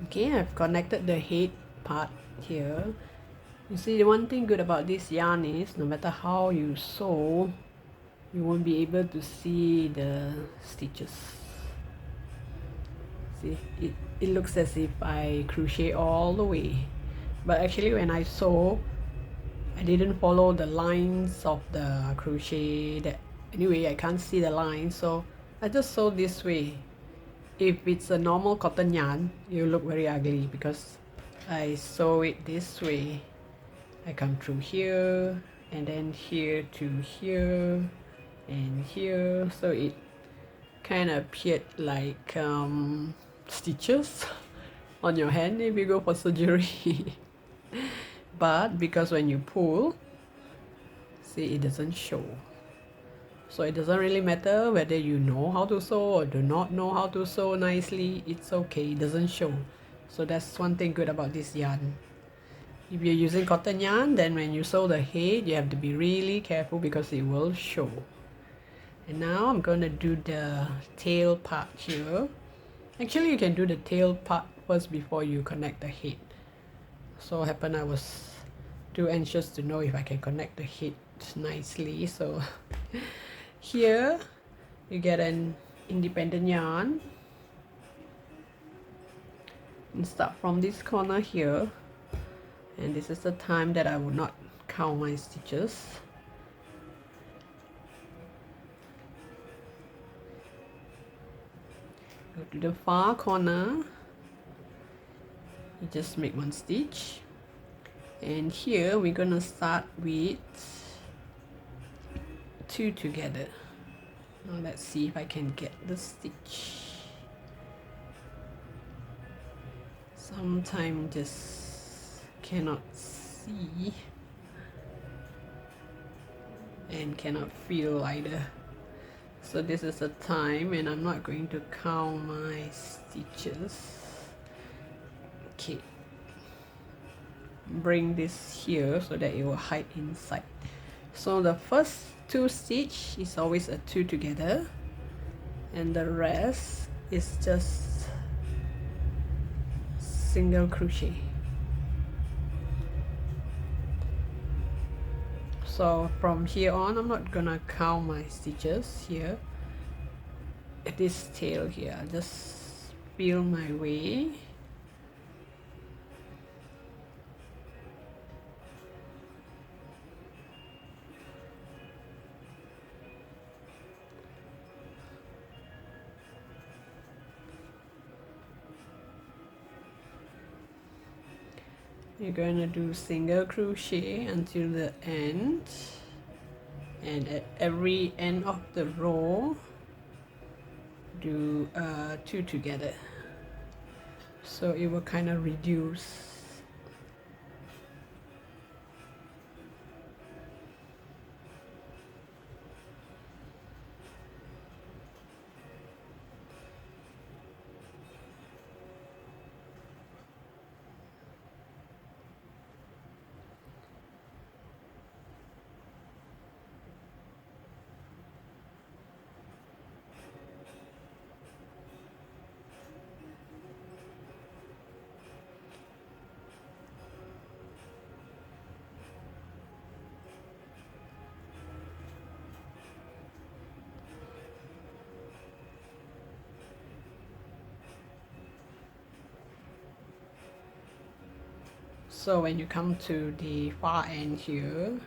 Okay, I've connected the head part here. You see, the one thing good about this yarn is no matter how you sew, you won't be able to see the stitches. See, it looks as if I crochet all the way, but actually when I sew, I didn't follow the lines of the crochet. That anyway, I can't see the lines, so I just sew this way. If it's a normal cotton yarn, it will look very ugly because I sew it this way. I come through here and then here to here and here, so it kind of appeared like stitches on your hand if you go for surgery. But because when you pull, see, it doesn't show. So it doesn't really matter whether you know how to sew or do not know how to sew nicely, it's okay, it doesn't show. So that's one thing good about this yarn. If you're using cotton yarn, then when you sew the head, you have to be really careful because it will show. And now I'm going to do the tail part here. Actually, you can do the tail part first before you connect the head. So happened I was too anxious to know if I can connect the head nicely. So here you get an independent yarn and start from this corner here, and this is the time that I would not count my stitches. Go to the far corner, you just make one stitch, and here we're gonna start with 2 together. Now let's see if I can get the stitch. Sometimes just cannot see and cannot feel either. So this is the time, and I'm not going to count my stitches. Okay, bring this here so that it will hide inside. So the first 2 stitch is always a 2 together, and the rest is just single crochet. So from here on, I'm not gonna count my stitches here at this tail here. I'll just feel my way. You're gonna do single crochet until the end, and at every end of the row do 2 together, so it will kind of reduce. So when you come to the far end here,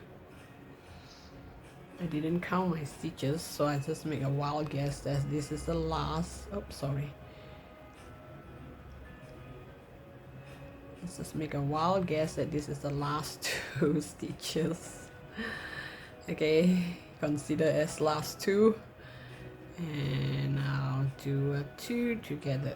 I didn't count my stitches, so I just make a wild guess that this is the last. Oops, sorry. Let's just make a wild guess that this is the last 2 stitches. Okay, consider as last 2, and I'll do a 2 together.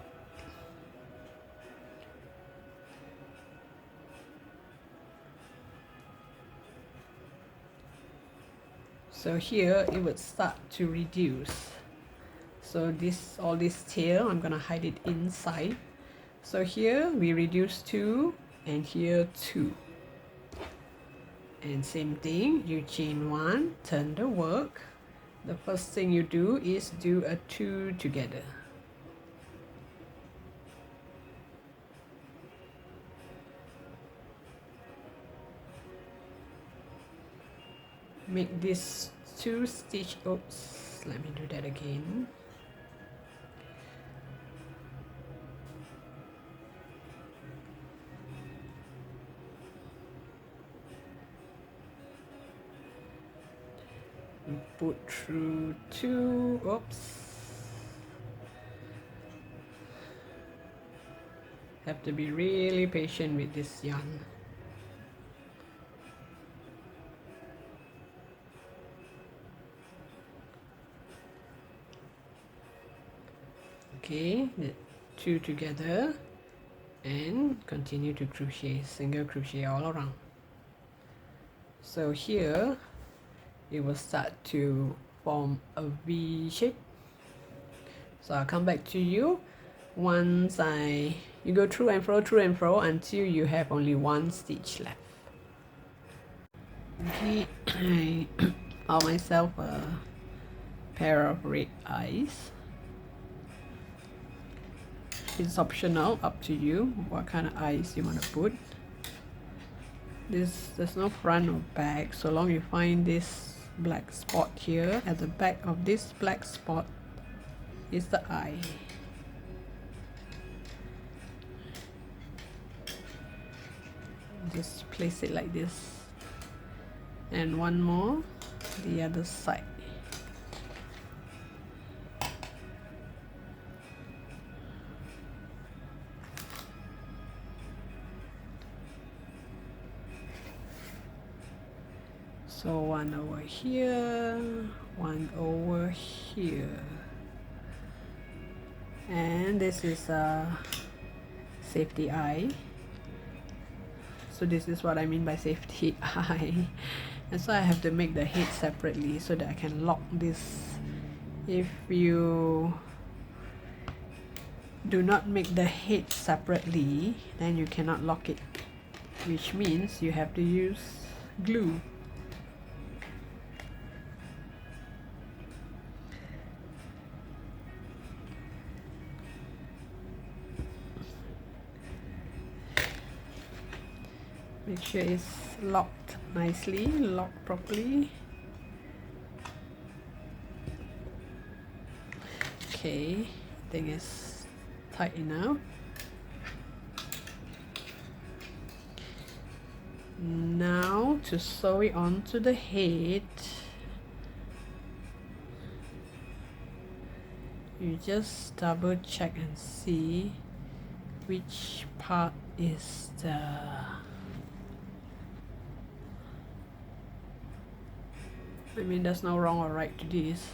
So here it would start to reduce. So this, all this tail, I'm gonna hide it inside. So here we reduce 2, and here 2. And same thing, you chain 1, turn the work. The first thing you do is do a 2 together. make this 2 stitch. Oops, let me do that again. Put through 2. Oops, have to be really patient with this yarn. Okay, the 2 together and continue to crochet, single crochet all around. So here it will start to form a V shape. So I'll come back to you once you go through and fro until you have only 1 stitch left. Okay, I found myself a pair of red eyes. It's optional, up to you what kind of eyes you want to put. There's no front or back, so long you find this black spot here. At the back of this black spot is the eye. Just place it like this, and one more the other side. So one over here, one over here, and this is a safety eye. So this is what I mean by safety eye. And so I have to make the head separately so that I can lock this. If you do not make the head separately, then you cannot lock it, which means you have to use glue. Make sure it's locked nicely, locked properly. Okay, I think it's tight enough. Now to sew it onto the head, you just double check and see which part is there's no wrong or right to this.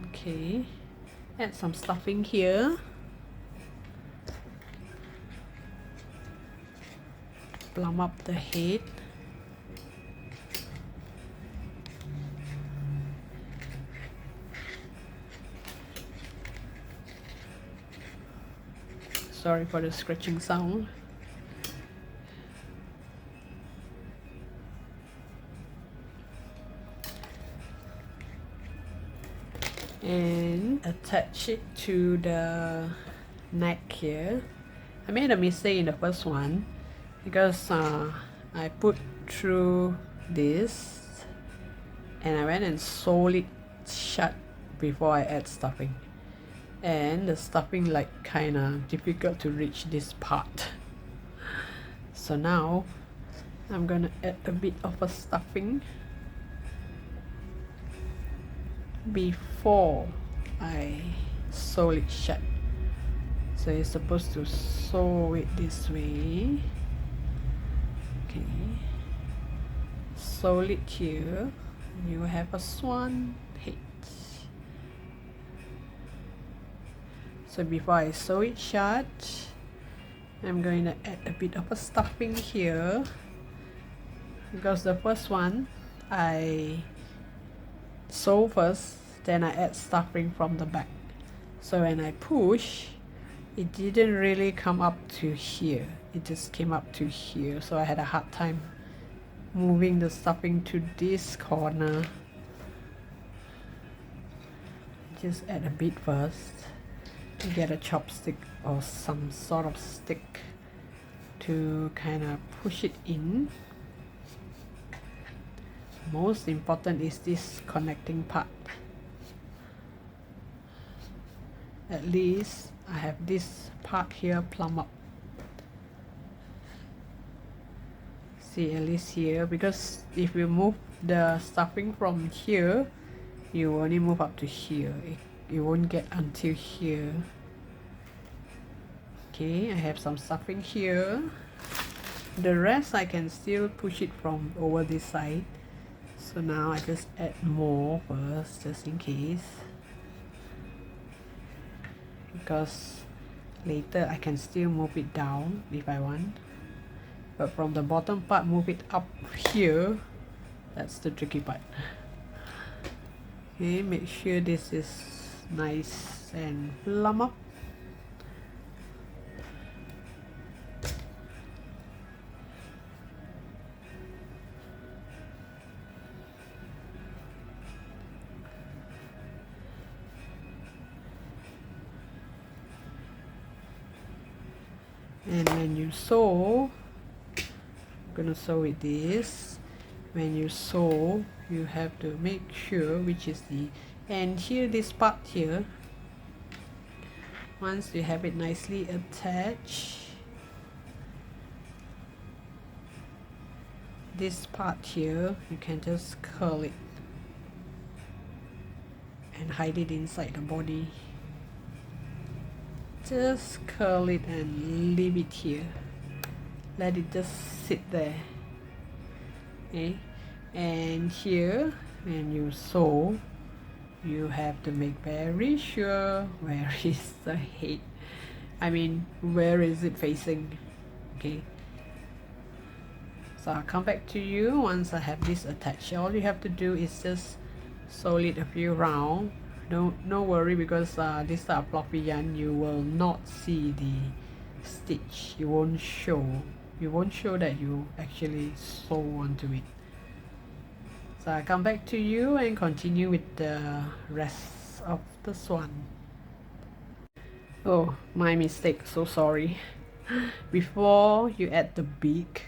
Okay, add some stuffing here. Plump up the head. Sorry for the scratching sound. And attach it to the neck here. I made a mistake in the first one because I put through this and I went and sewed it shut before I add stuffing, and the stuffing like kinda difficult to reach this part. So now I'm gonna add a bit of a stuffing before I sew it shut. So you're supposed to sew it this way. Okay, sew it here. You have a swan head. So before I sew it shut, I'm going to add a bit of a stuffing here, because the first one I sew first, then I add stuffing from the back. So when I push, it didn't really come up to here, it just came up to here, so I had a hard time moving the stuffing to this corner. Just add a bit first to get a chopstick or some sort of stick to kind of push it in. Most important is this connecting part. At least I have this part here plumb up. See, at least here, because if you move the stuffing from here, you only move up to here. You won't get until here. Okay, I have some stuffing here. The rest I can still push it from over this side. So now I just add more first, just in case. Because later I can still move it down if I want. But from the bottom part, move it up here. That's the tricky part. Okay, make sure this is nice and plumb up. And when you sew, I'm gonna sew with this. When you sew, you have to make sure which is the and here, this part here, once you have it nicely attached, this part here, you can just curl it and hide it inside the body. Just curl it and leave it here. Let it just sit there. Okay, and here when you sew, you have to make very sure where is the head. I mean, where is it facing? Okay. So I'll come back to you once I have this attached. All you have to do is just sew it a few rounds. No worry, because this type of floppy yarn, you will not see the stitch. You won't show that you actually sew onto it. So I come back to you and continue with the rest of the swan. Oh, my mistake, so sorry. Before you add the beak,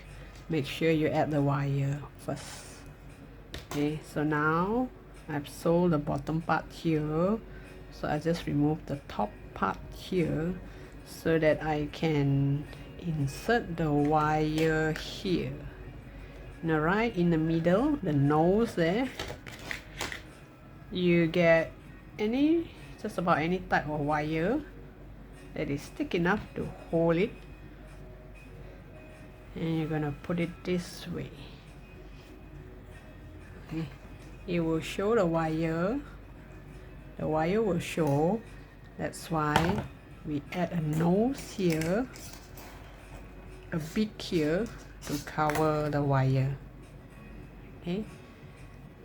make sure you add the wire first. Okay, so now I've sewed the bottom part here, so I just remove the top part here so that I can insert the wire here. Now right in the middle, the nose there, you get just about any type of wire that is thick enough to hold it, and you're gonna put it this way. Okay. It will show the wire will show. That's why we add a nose here, a beak here to cover the wire. Okay,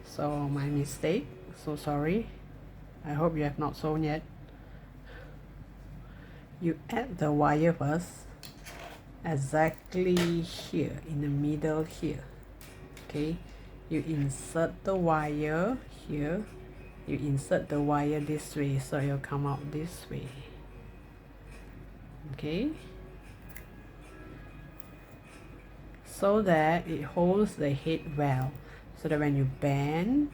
so my mistake, so sorry. I hope you have not sewn yet. You add the wire first, exactly here in the middle here. Okay, you insert the wire here, you insert the wire this way, so it'll come out this way. Okay, so that it holds the head well, so that when you bend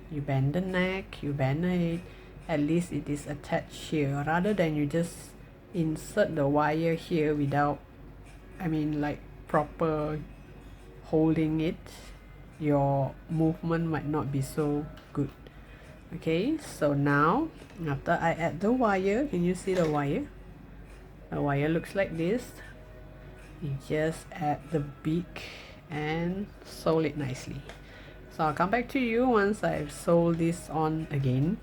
the neck, you bend the head, at least it is attached here, rather than you just insert the wire here without, I mean, like proper holding it. Your movement might not be so good. Okay, so now after I add the wire, can you see the wire? The wire looks like this. You just add the beak and sew it nicely. So I'll come back to you once I've sewed this on again,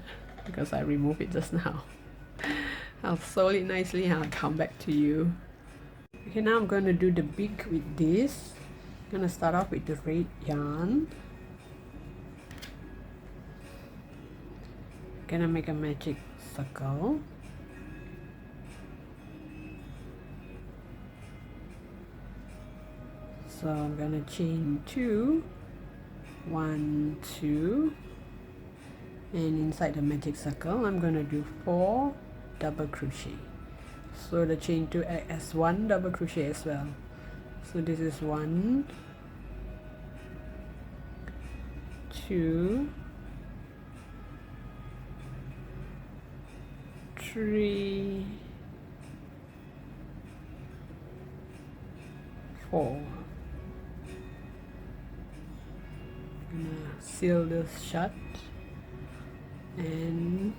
because I removed it just now. I'll sew it nicely and I'll come back to you. Okay, now I'm going to do the beak with this. I'm going to start off with the red yarn. Gonna make a magic circle. So I'm gonna chain 2, 1, 2, and inside the magic circle I'm gonna do 4 double crochet. So the chain 2 act as 1 double crochet as well. So this is 1, 2, 3, 4. I'm gonna seal this shut, and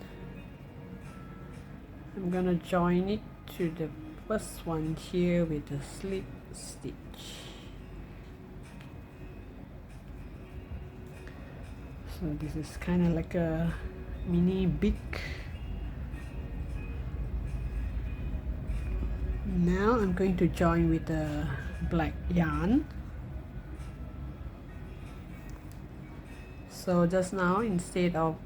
I'm gonna join it to the first one here with a slip stitch. So this is kind of like a mini beak. Now I'm going to join with the black yarn. So just now, instead of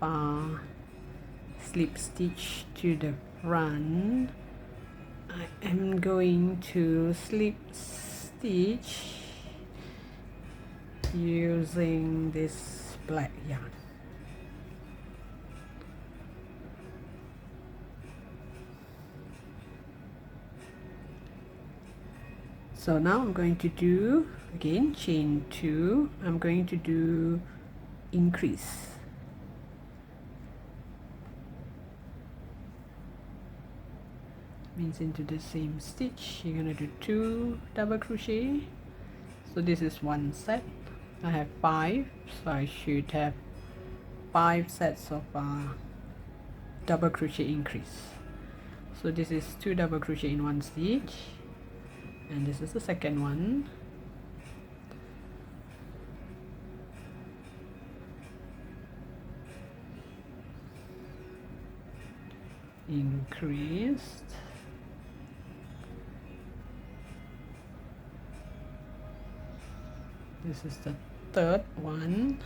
slip stitch to the front, I am going to slip stitch using this black yarn. So now I'm going to do again chain 2. I'm going to do increase. Means into the same stitch you're gonna do 2 double crochet. So this is one set. I have 5, so I should have 5 sets of double crochet increase. So this is 2 double crochet in one stitch, and this is the second one. Increased. This is the third one.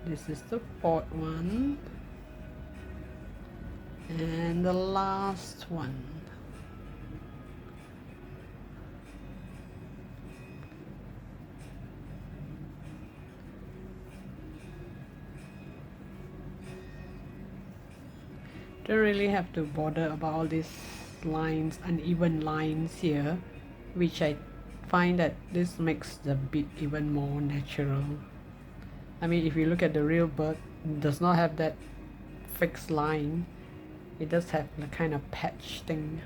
This is the fourth one. And the last one. Don't really have to bother about all these lines, uneven lines here, which I find that this makes the bead even more natural. I mean, if you look at the real bird, it does not have that fixed line. It does have a kind of patch thing.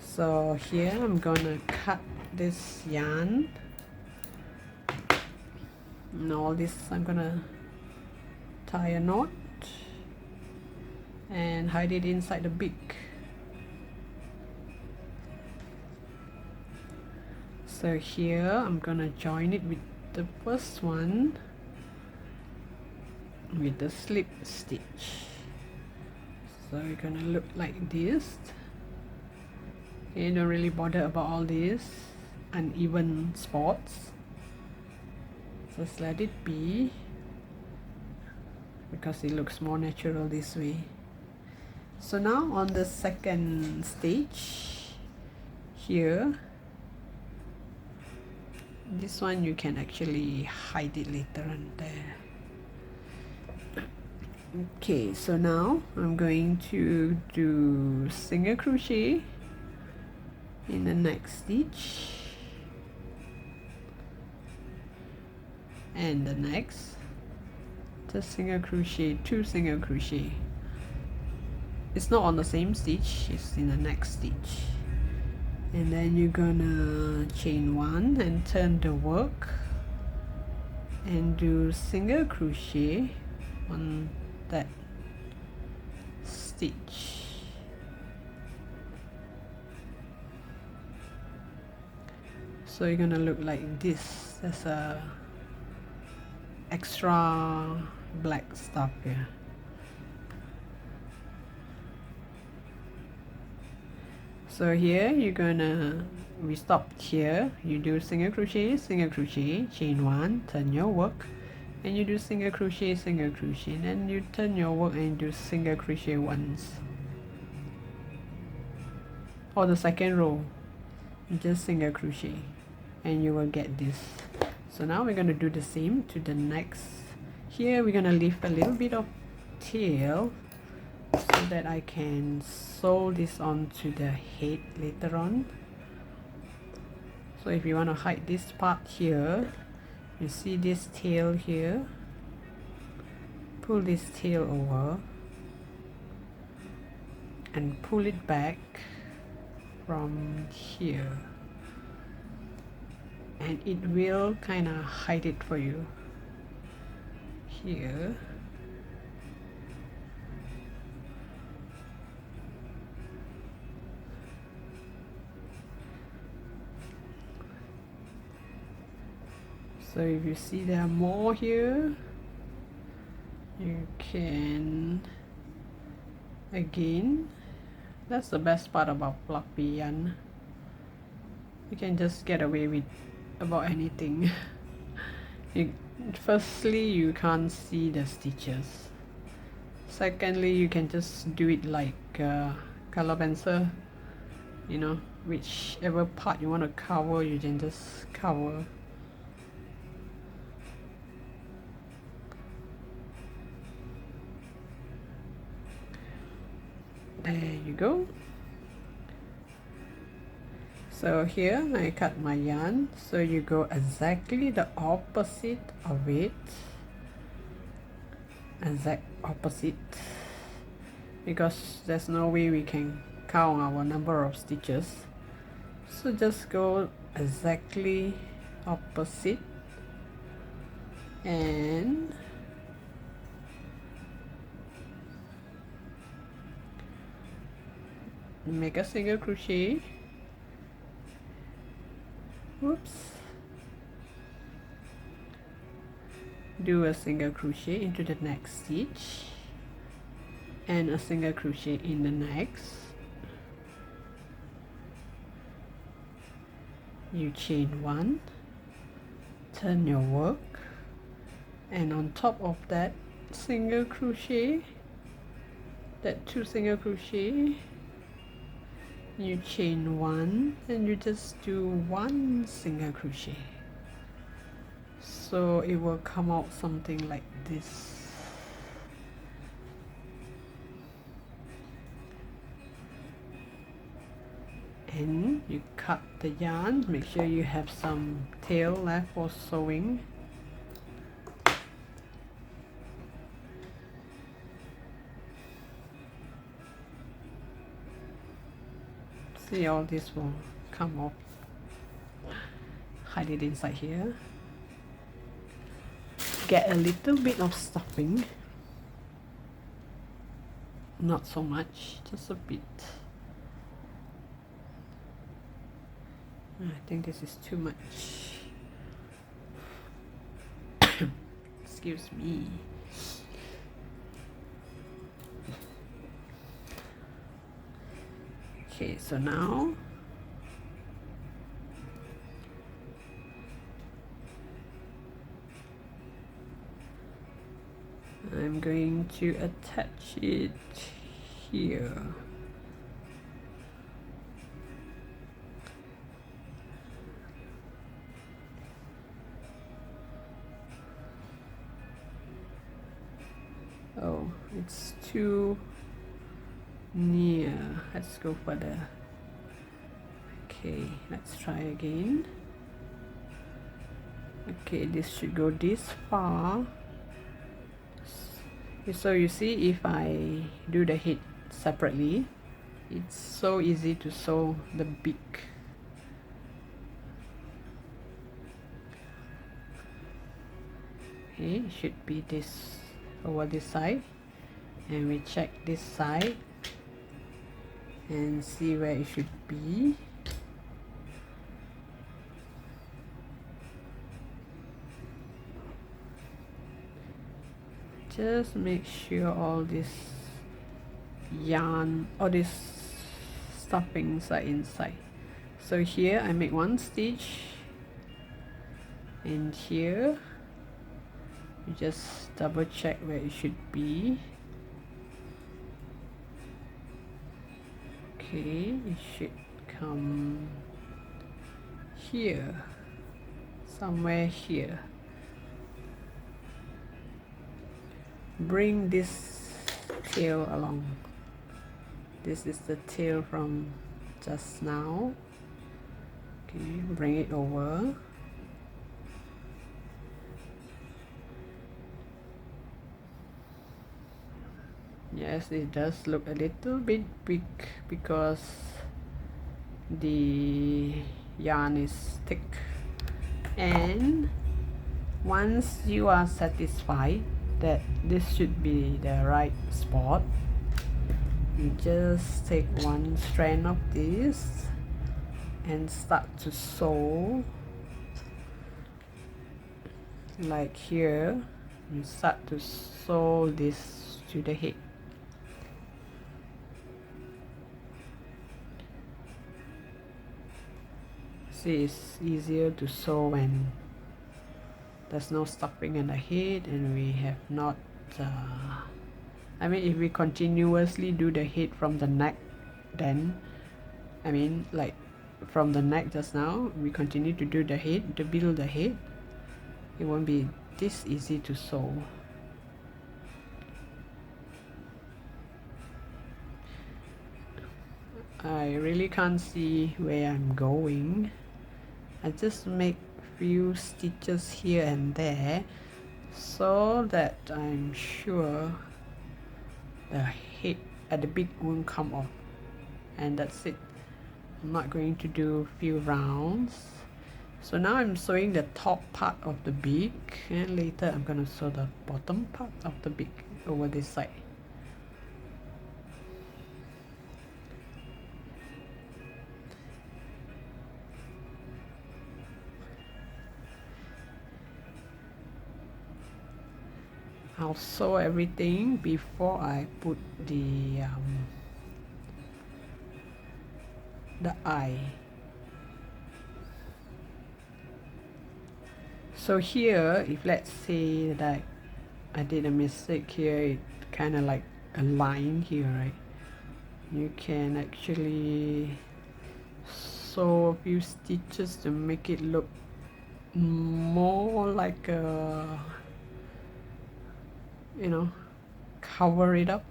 So here I'm gonna cut this yarn, and all this I'm gonna tie a knot and hide it inside the beak. So here I'm gonna join it with the first one with the slip stitch. So it's gonna look like this. Okay, don't really bother about all these uneven spots. Just let it be, because it looks more natural this way. So now on the second stitch here, this one you can actually hide it later on there. Okay, so now I'm going to do single crochet in the next stitch and the next, just single crochet, 2 single crochet. It's not on the same stitch, it's in the next stitch. And then you're gonna chain 1 and turn the work and do single crochet on that stitch. So you're gonna look like this. There's a extra black stuff here. So here you're gonna, we stopped here, you do single crochet, chain 1, turn your work, and you do single crochet, and then you turn your work and do single crochet once. For the second row, you just single crochet and you will get this. So now we're going to do the same to the next. Here we're going to leave a little bit of tail so that I can sew this onto the head later on. So if you want to hide this part here, you see this tail here, pull this tail over and pull it back from here, and it will kind of hide it for you here. So if you see there are more here, you can, again, that's the best part about fluffy yarn. You can just get away with about anything. Firstly, you can't see the stitches. Secondly, you can just do it like color pencil, you know, whichever part you want to cover, you can just cover. There you go. So here I cut my yarn, so you go exactly the opposite of it, exact opposite, because there's no way we can count our number of stitches. So just go exactly opposite and make a single crochet. Whoops. Do a single crochet into the next stitch and a single crochet in the next. You chain one, turn your work, and on top of that single crochet, that 2 single crochet, you chain one and you just do 1 single crochet, so it will come out something like this. And you cut the yarn, make sure you have some tail left for sewing. See, all this will come off. Hide it inside here. Get a little bit of stuffing. Not so much, just a bit. I think this is too much. Excuse me. Okay, so now I'm going to attach it here. Oh, it's too near. Let's go further. Okay, let's try again. Okay, this should go this far. So you see, if I do the head separately, it's so easy to sew the beak. Okay, it should be this over this side, and we check this side and see where it should be. Just make sure all this yarn, all these stuffings are inside. So here I make 1 stitch, and here you just double check where it should be. Okay, it should come here, somewhere here. Bring this tail along. This is the tail from just now. Okay, bring it over. Yes, it does look a little bit big because the yarn is thick. And once you are satisfied that this should be the right spot, you just take one strand of this and start to sew. Like here, you start to sew this to the head. See, it's easier to sew when there's no stuffing in the head and we have not I mean, if we continuously do the head from the neck, then I mean, like from the neck just now, we continue to do the head, to build the head, it won't be this easy to sew. I really can't see where I'm going. I just make few stitches here and there so that I'm sure the head at the beak won't come off, and that's it. I'm not going to do few rounds. So now I'm sewing the top part of the beak, and later I'm gonna sew the bottom part of the beak over this side. I'll sew everything before I put the eye. So here, if let's say that I did a mistake here, it kind of like a line here, right? You can actually sew a few stitches to make it look more like a, you know, cover it up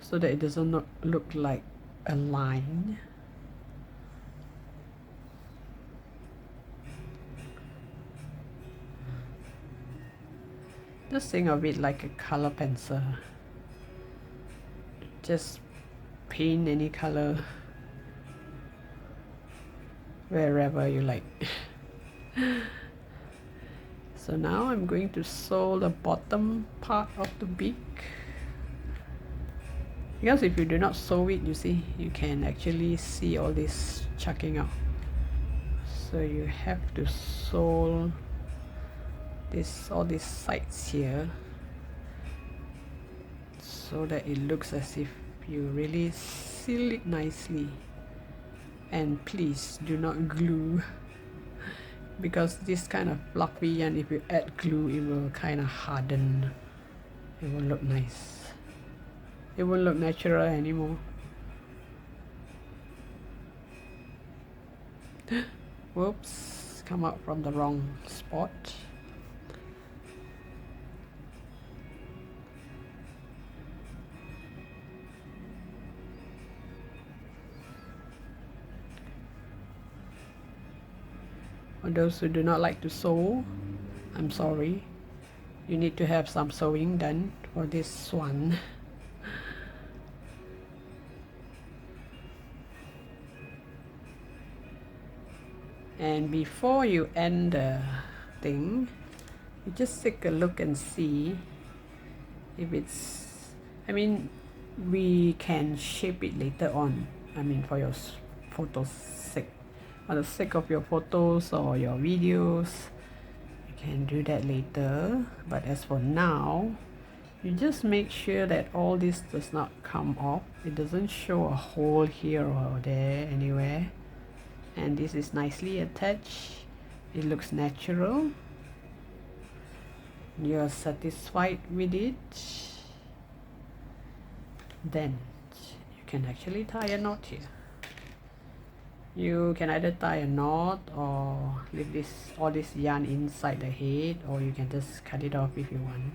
so that it doesn't look like a line. Just think of it like a color pencil. Just paint any color wherever you like. So now I'm going to sew the bottom part of the beak, because if you do not sew it, you see, you can actually see all this chucking out. So you have to sew this, all these sides here, so that it looks as if you really seal it nicely. And please do not glue, because this kind of fluffy yarn, if you add glue, it will kind of harden. It won't look nice. It won't look natural anymore. Whoops, come out from the wrong spot. For those who do not like to sew, I'm sorry. You need to have some sewing done for this swan. And before you end the thing, you just take a look and see if it's, I mean, we can shape it later on. I mean, for your photos sake. For the sake of your photos or your videos, you can do that later. But as for now, you just make sure that all this does not come off. It doesn't show a hole here or there anywhere. And this is nicely attached. It looks natural. You're satisfied with it, then you can actually tie a knot here. You can either tie a knot or leave all this yarn inside the head, or you can just cut it off if you want.